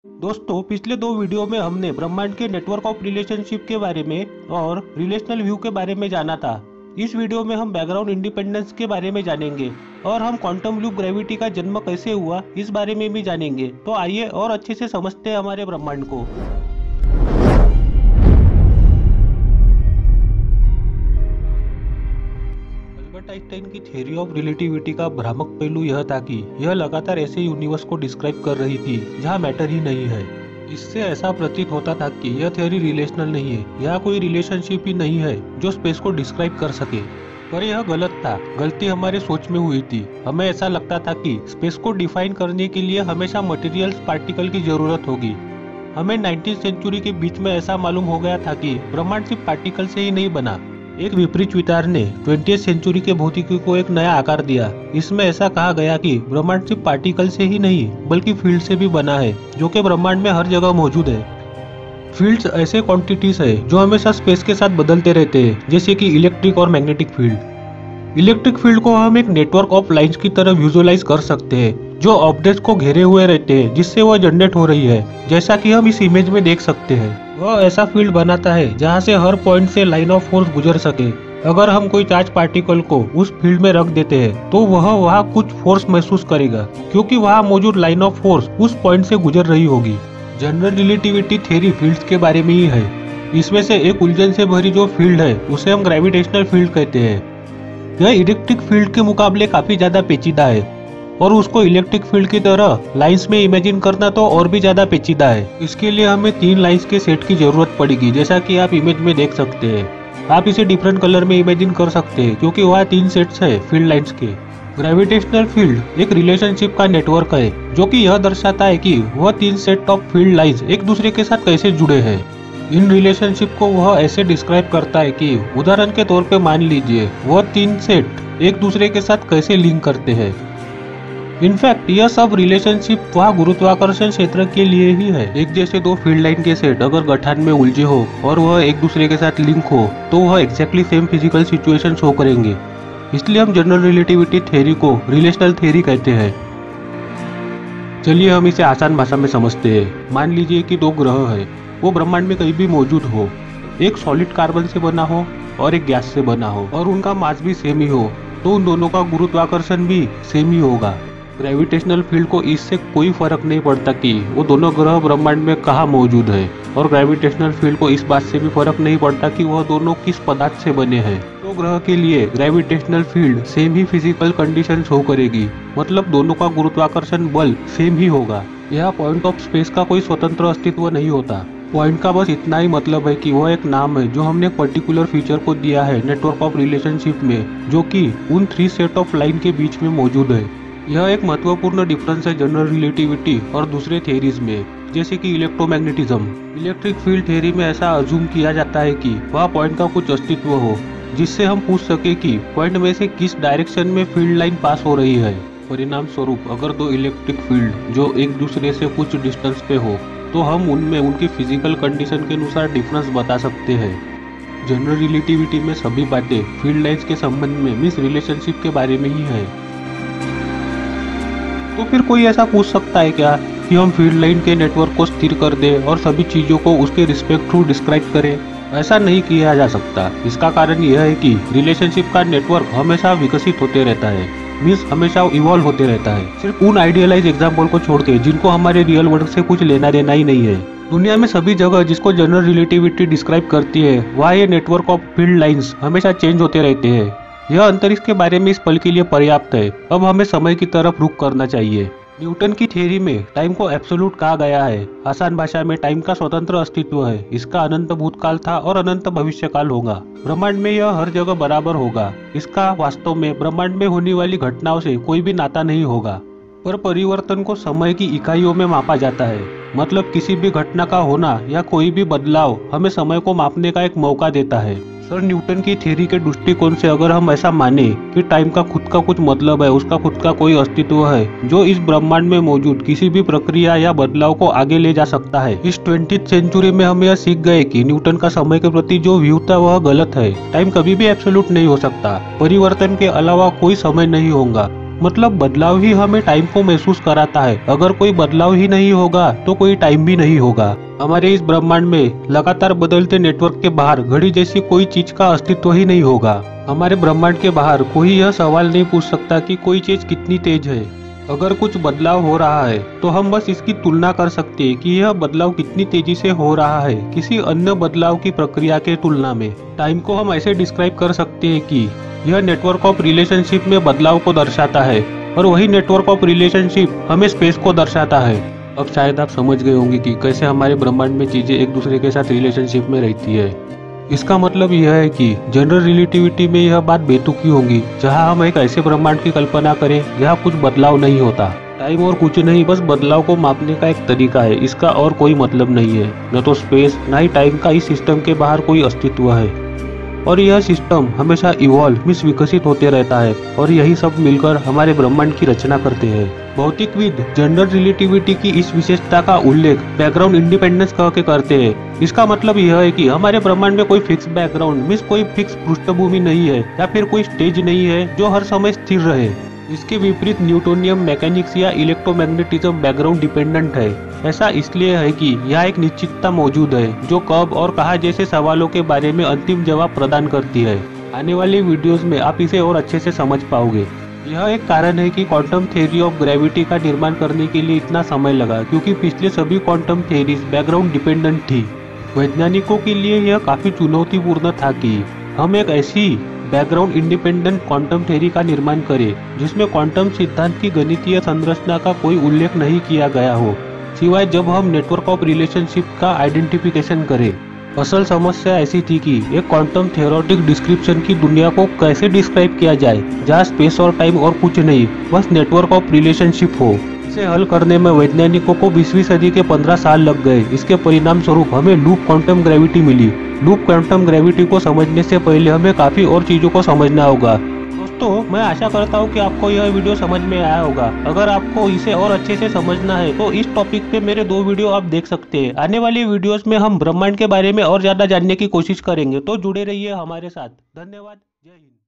दोस्तों, पिछले दो वीडियो में हमने ब्रह्मांड के नेटवर्क ऑफ रिलेशनशिप के बारे में और रिलेशनल व्यू के बारे में जाना था। इस वीडियो में हम बैकग्राउंड इंडिपेंडेंस के बारे में जानेंगे और हम क्वांटम लूप ग्रेविटी का जन्म कैसे हुआ इस बारे में भी जानेंगे। तो आइए और अच्छे से समझते हैं हमारे ब्रह्मांड को। अल्बर्ट आइंस्टाइन की थ्योरी ऑफ रिलेटिविटी का भ्रामक पहलू यह था कि यह लगातार ऐसे यूनिवर्स को डिस्क्राइब कर रही थी जहां मैटर ही नहीं है। इससे ऐसा प्रतीत होता था कि यह थ्योरी रिलेशनल नहीं है, यह कोई रिलेशनशिप ही नहीं है जो स्पेस को डिस्क्राइब कर सके। पर यह गलत था। गलती हमारे सोच में हुई थी। हमें ऐसा लगता था कि स्पेस को डिफाइन करने के लिए हमेशा मटेरियल्स पार्टिकल की जरूरत होगी। हमें 19वीं सेंचुरी के बीच में ऐसा मालूम हो गया था कि ब्रह्मांड सिर्फ पार्टिकल से ही नहीं बना। एक विपरीत विचार ने 20वीं सेंचुरी के भौतिकी को एक नया आकार दिया। इसमें ऐसा कहा गया कि ब्रह्मांड सिर्फ पार्टिकल से ही नहीं बल्कि फील्ड से भी बना है, जो कि ब्रह्मांड में हर जगह मौजूद है। फील्ड्स ऐसे क्वांटिटीज है जो हमेशा स्पेस के साथ बदलते रहते हैं, जैसे कि इलेक्ट्रिक और मैग्नेटिक फील्ड। इलेक्ट्रिक फील्ड को हम एक नेटवर्क ऑफ लाइंस की तरह विजुअलाइज कर सकते हैं जो ऑब्जेक्ट्स को घेरे हुए रहते हैं, जिससे वह जनरेट हो रही है, जैसा कि हम इस इमेज में देख सकते हैं। वह ऐसा फील्ड बनाता है जहां से हर पॉइंट से लाइन ऑफ फोर्स गुजर सके। अगर हम कोई चार्ज पार्टिकल को उस फील्ड में रख देते हैं तो वह वहां कुछ फोर्स महसूस करेगा, क्योंकि वहां मौजूद लाइन ऑफ फोर्स उस पॉइंट से गुजर रही होगी। जनरल रिलेटिविटी थ्योरी फील्ड्स के बारे में ही है। इसमें से एक उलझन से भरी जो फील्ड है उसे हम ग्रेविटेशनल फील्ड कहते हैं। यह इलेक्ट्रिक फील्ड के मुकाबले काफी ज्यादा पेचीदा है और उसको इलेक्ट्रिक फील्ड की तरह लाइंस में इमेजिन करना तो और भी ज्यादा पेचीदा है। इसके लिए हमें 3 लाइंस के सेट की जरूरत पड़ेगी, जैसा कि आप इमेज में देख सकते हैं। आप इसे डिफरेंट कलर में इमेजिन कर सकते हैं क्योंकि वहाँ 3 सेट्स है फील्ड लाइंस के। ग्रेविटेशनल फील्ड एक रिलेशनशिप का नेटवर्क है जो कि यह दर्शाता है कि वह 3 सेट ऑफ फील्ड लाइंस एक दूसरे के साथ कैसे जुड़े हैं। इन रिलेशनशिप को वह ऐसे डिस्क्राइब करता है कि उदाहरण के तौर पे मान लीजिए वह 3 सेट एक दूसरे के साथ कैसे लिंक करते हैं। इनफैक्ट यह सब रिलेशनशिप वहाँ गुरुत्वाकर्षण क्षेत्र के लिए ही है। एक जैसे 2 फील्ड लाइन के सेट अगर गठान में उलझे हो और वह एक दूसरे के साथ लिंक हो तो वह exactly same physical situation show करेंगे। इसलिए हम जनरल रिलेटिविटी थ्योरी को रिलेशनल थ्योरी कहते हैं। चलिए हम इसे आसान भाषा में समझते हैं। मान लीजिए कि 2 ग्रह है, वो ब्रह्मांड में कहीं भी मौजूद हो। एक सॉलिड कार्बन से बना हो और एक गैस से बना हो और उनका मास भी सेम ही हो, तो उन दोनों का गुरुत्वाकर्षण भी सेम ही होगा। ग्रेविटेशनल फील्ड को इससे कोई फर्क नहीं पड़ता कि वो दोनों ग्रह ब्रह्मांड में कहाँ मौजूद है, और ग्रेविटेशनल फील्ड को इस बात से भी फर्क नहीं पड़ता कि वह दोनों किस पदार्थ से बने हैं। तो ग्रह के लिए ग्रेविटेशनल फील्ड सेम ही फिजिकल कंडीशन शो करेगी, मतलब दोनों का गुरुत्वाकर्षण बल सेम ही होगा। यह पॉइंट ऑफ स्पेस का कोई स्वतंत्र अस्तित्व नहीं होता। पॉइंट का बस इतना ही मतलब है कि वह एक नाम है जो हमने एक पर्टिकुलर फीचर को दिया है नेटवर्क ऑफ रिलेशनशिप में, जो कि उन 3 सेट ऑफ लाइन के बीच में मौजूद है। यह एक महत्वपूर्ण डिफरेंस है जनरल रिलेटिविटी और दूसरे थ्योरीज में, जैसे कि इलेक्ट्रोमैग्नेटिज्म। इलेक्ट्रिक फील्ड थ्योरी में ऐसा अज्यूम किया जाता है कि वह पॉइंट का कुछ अस्तित्व हो जिससे हम पूछ सके कि पॉइंट में से किस डायरेक्शन में फील्ड लाइन पास हो रही है। परिणाम स्वरूप अगर 2 इलेक्ट्रिक फील्ड जो एक दूसरे से कुछ डिस्टेंस पे हो तो हम उनमें उनकी फिजिकल कंडीशन के अनुसार डिफरेंस बता सकते हैं। जनरल रिलेटिविटी में सभी बातें फील्ड लाइंस के संबंध में मींस रिलेशनशिप के बारे में ही है। तो फिर कोई ऐसा पूछ सकता है क्या कि हम फील्ड लाइन के नेटवर्क को स्थिर कर दें और सभी चीजों को उसके रिस्पेक्ट थ्रू डिस्क्राइब करें? ऐसा नहीं किया जा सकता। इसका कारण यह है कि रिलेशनशिप का नेटवर्क हमेशा विकसित होते रहता है, मीन्स हमेशा इवॉल्व होते रहता है, सिर्फ उन आइडियलाइज एग्जाम्पल को छोड़ के जिनको हमारे रियल वर्ल्ड से कुछ लेना देना ही नहीं है। दुनिया में सभी जगह जिसको जनरल रिलेटिविटी डिस्क्राइब करती है वहाँ ये नेटवर्क ऑफ फील्ड लाइंस हमेशा चेंज होते रहते हैं। यह अंतरिक्ष के बारे में इस पल के लिए पर्याप्त है। अब हमें समय की तरफ रुख करना चाहिए। न्यूटन की थ्योरी में टाइम को एब्सोल्यूट कहा गया है। आसान भाषा में टाइम का स्वतंत्र अस्तित्व है। इसका अनंत भूतकाल था और अनंत भविष्यकाल होगा। ब्रह्मांड में यह हर जगह बराबर होगा। इसका वास्तव में ब्रह्मांड में होने वाली घटनाओं से कोई भी नाता नहीं होगा, पर परिवर्तन को समय की इकाइयों में मापा जाता है। मतलब किसी भी घटना का होना या कोई भी बदलाव हमें समय को मापने का एक मौका देता है। सर न्यूटन की थ्योरी के दृष्टिकोण से अगर हम ऐसा माने कि टाइम का खुद का कुछ मतलब है, उसका खुद का कोई अस्तित्व है जो इस ब्रह्मांड में मौजूद किसी भी प्रक्रिया या बदलाव को आगे ले जा सकता है। इस 20वीं सेंचुरी में हम यह सीख गए कि न्यूटन का समय के प्रति जो व्यू था वह गलत है। टाइम कभी भी एब्सोल्यूट नहीं हो सकता। परिवर्तन के अलावा कोई समय नहीं होगा। मतलब बदलाव ही हमें टाइम को महसूस कराता है। अगर कोई बदलाव ही नहीं होगा तो कोई टाइम भी नहीं होगा। हमारे इस ब्रह्मांड में लगातार बदलते नेटवर्क के बाहर घड़ी जैसी कोई चीज का अस्तित्व ही नहीं होगा। हमारे ब्रह्मांड के बाहर कोई यह सवाल नहीं पूछ सकता कि कोई चीज कितनी तेज है। अगर कुछ बदलाव हो रहा है तो हम बस इसकी तुलना कर सकते हैं कि यह बदलाव कितनी तेजी से हो रहा है किसी अन्य बदलाव की प्रक्रिया के तुलना में। टाइम को हम ऐसे डिस्क्राइब कर सकते हैं कि यह नेटवर्क ऑफ रिलेशनशिप में बदलाव को दर्शाता है और वही नेटवर्क ऑफ रिलेशनशिप हमें स्पेस को दर्शाता है। अब शायद आप समझ गए होंगे कि कैसे हमारे ब्रह्मांड में चीजें एक दूसरे के साथ रिलेशनशिप में रहती है। इसका मतलब यह है कि जनरल रिलेटिविटी में यह बात बेतुकी होगी जहां हम एक ऐसे ब्रह्मांड की कल्पना करें जहां कुछ बदलाव नहीं होता। टाइम और कुछ नहीं, बस बदलाव को मापने का एक तरीका है। इसका और कोई मतलब नहीं है। न तो स्पेस न ही टाइम का इस सिस्टम के बाहर कोई अस्तित्व है और यह सिस्टम हमेशा इवॉल्व विकसित होते रहता है और यही सब मिलकर हमारे ब्रह्मांड की रचना करते हैं। भौतिकविद जनरल रिलेटिविटी की इस विशेषता का उल्लेख बैकग्राउंड इंडिपेंडेंस कह के करते हैं। इसका मतलब यह है कि हमारे ब्रह्मांड में कोई फिक्स बैकग्राउंड कोई फिक्स पृष्ठभूमि नहीं है या फिर कोई स्टेज नहीं है जो हर समय स्थिर रहे। इसके विपरीत न्यूटोनियम मैकेनिक्स या इलेक्ट्रोमैग्नेटिज्म बैकग्राउंड डिपेंडेंट है। ऐसा इसलिए है कि यहाँ एक निश्चितता मौजूद है जो कब और कहाँ जैसे सवालों के बारे में अंतिम जवाब प्रदान करती है। आने वाले वीडियोस में आप इसे और अच्छे से समझ पाओगे। यह एक कारण है कि क्वांटम थ्योरी ऑफ ग्रेविटी का निर्माण करने के लिए इतना समय लगा, क्योंकि पिछले सभी क्वांटम थ्योरीज बैकग्राउंड डिपेंडेंट थी। वैज्ञानिकों के लिए यह काफी चुनौतीपूर्ण था कि हम एक ऐसी बैकग्राउंड इंडिपेंडेंट क्वांटम थ्योरी का निर्माण करें जिसमें क्वांटम सिद्धांत की गणितीय संरचना का कोई उल्लेख नहीं किया गया हो, सिवाय जब हम नेटवर्क ऑफ रिलेशनशिप का आइडेंटिफिकेशन करें। असल समस्या ऐसी थी कि एक क्वांटम थ्योरेटिक डिस्क्रिप्शन की दुनिया को कैसे डिस्क्राइब किया जाए जहाँ स्पेस और टाइम और कुछ नहीं, बस नेटवर्क ऑफ रिलेशनशिप हो। इसे हल करने में वैज्ञानिकों को 20वीं सदी के 15 साल लग गए। इसके परिणाम स्वरूप हमें लूप क्वांटम ग्रेविटी मिली। लूप क्वांटम ग्रेविटी को समझने से पहले हमें काफी और चीजों को समझना होगा। दोस्तों, मैं आशा करता हूँ कि आपको यह वीडियो समझ में आया होगा। अगर आपको इसे और अच्छे से समझना है तो इस टॉपिक पे मेरे 2 वीडियो आप देख सकते हैं। आने वाली वीडियोस में हम ब्रह्मांड के बारे में और ज्यादा जानने की कोशिश करेंगे, तो जुड़े रहिए हमारे साथ। धन्यवाद। जय हिंद।